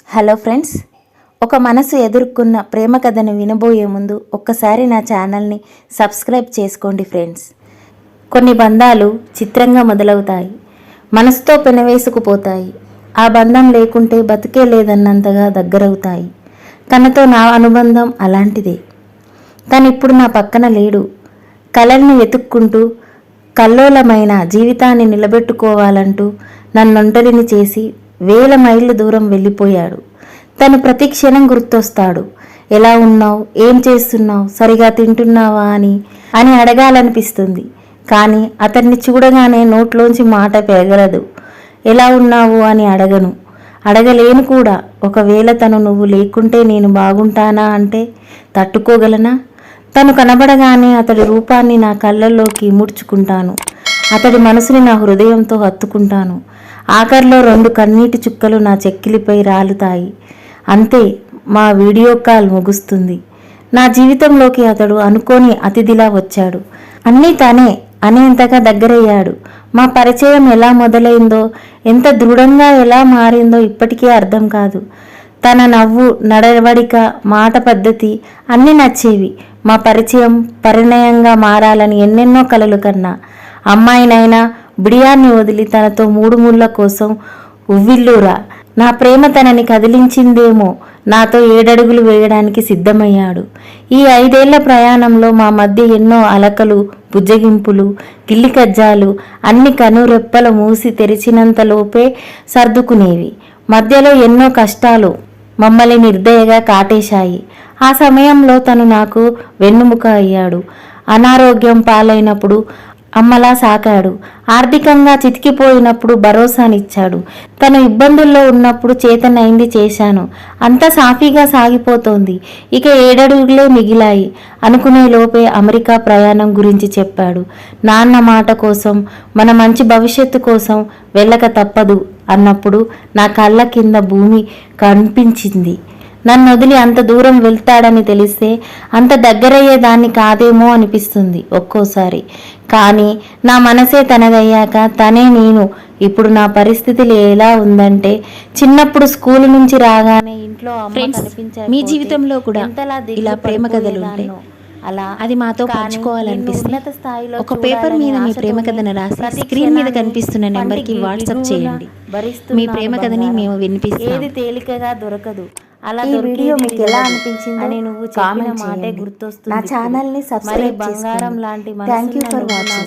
Hello friends, ఒక మనసు ఎదుర్కొన్న ప్రేమ కథను వినబోయే ముందు ఒక్కసారి నా ఛానల్ని సబ్స్క్రైబ్ చేసుకోండి ఫ్రెండ్స్. కొన్ని బంధాలు చిత్రంగా మొదలవుతాయి, మనసుతో పెనవేసుకుపోతాయి. ఆ బంధం లేకుంటే బతికే లేదన్నంతగా దగ్గరవుతాయి. తనతో నా అనుబంధం అలాంటిదే. తనిప్పుడు నా పక్కన లేడు. కలల్ని వెతుక్కుంటూ కల్లోలమైన జీవితాన్ని నిలబెట్టుకోవాలంటూ నన్నొంటరిని చేసి వేల మైళ్ళు దూరం వెళ్ళిపోయాడు. తను ప్రతి క్షణం గుర్తొస్తాడు. ఎలా ఉన్నావు, ఏం చేస్తున్నావు, సరిగా తింటున్నావా అని అడగాలనిపిస్తుంది. కానీ అతన్ని చూడగానే నోట్లోంచి మాట పెరగలదు. ఎలా ఉన్నావు అని అడగలేను కూడా. ఒకవేళ తను నువ్వు లేకుంటే నేను బాగుంటానా అంటే తట్టుకోగలనా? తను కనబడగానే అతడి రూపాన్ని నా కళ్ళల్లోకి ముడుచుకుంటాను. అతడి మనసుని నా హృదయంతో హత్తుకుంటాను. ఆఖరిలో 2 కన్నీటి చుక్కలు నా చెక్కిలిపై రాలుతాయి. అంతే, మా వీడియో కాల్ ముగుస్తుంది. నా జీవితంలోకి అతడు అనుకోని అతిథిలా వచ్చాడు. అన్నీ తనే అనేంతగా దగ్గరయ్యాడు. మా పరిచయం ఎలా మొదలైందో, ఎంత దృఢంగా ఎలా మారిందో ఇప్పటికీ అర్థం కాదు. తన నవ్వు, నడవడిక, మాట పద్ధతి అన్నీ నచ్చేవి. మా పరిచయం పరిణయంగా మారాలని ఎన్నెన్నో కలలు కన్నా. అమ్మాయినైనా బిడియాన్ని వదిలి తనతో 3 ముళ్ళ కోసం ఉవ్విళ్ళూరా. నా ప్రేమ తనని కదిలించిందేమో. నాతో 7 అడుగులు వేయడానికి సిద్ధమయ్యాడు. ఈ 5 ఏళ్ల ప్రయాణంలో మా మధ్య ఎన్నో అలకలు, బుజ్జగింపులు, గిల్లి కజ్జాలు అన్ని కనురెప్పల మూసి తెరిచినంతలోపే సర్దుకునేవి. మధ్యలో ఎన్నో కష్టాలు మమ్మల్ని నిర్దయగా కాటేశాయి. ఆ సమయంలో తను నాకు వెన్నుముక అయ్యాడు. అనారోగ్యం పాలైనప్పుడు అమ్మలా సాకాడు. ఆర్థికంగా చితికిపోయినప్పుడు భరోసానిచ్చాడు. తను ఇబ్బందుల్లో ఉన్నప్పుడు చేతనైంది చేశాను. అంతా సాఫీగా సాగిపోతోంది. ఇక 7 అడుగులే మిగిలాయి అనుకునే లోపే అమెరికా ప్రయాణం గురించి చెప్పాడు. నాన్న మాట కోసం, మన మంచి భవిష్యత్తు కోసం వెళ్ళక తప్పదు అన్నప్పుడు నా కళ్ళ కింద భూమి కనిపించింది. నన్ను వదిలి అంత దూరం వెళ్తాడని తెలిస్తే అంత దగ్గరయ్యేదాన్ని కాదేమో అనిపిస్తుంది ఒక్కోసారి. కానీ నా మనసే తనదయ్యాక తనే నేను. ఇప్పుడు నా పరిస్థితి ఎలా ఉందంటే, చిన్నప్పుడు స్కూల్ నుంచి రాగానే ఇంట్లో మీ జీవితంలో కూడా ఇలా ప్రేమ కథలు ఉంటాయి. అది మాతో పంచుకోవాలనిపిస్తుంది. ఒక పేపర్ మీద మీ ప్రేమ కథను రాసి స్క్రీన్ మీద కనిపిస్తున్న నెంబర్కి వాట్సాప్ చేయండి. మీ ప్రేమ కథని మేము వినిపిస్తాం. ఏది తేలికగా దొరకదు. ఈ వీడియో మీకు ఎలా అనిపించింది అని నువ్వు చెప్పిన మాటే గుర్తొస్తుంది. నా ఛానల్ని సబ్స్క్రైబ్ బంగారం లాంటి. Thank you for watching.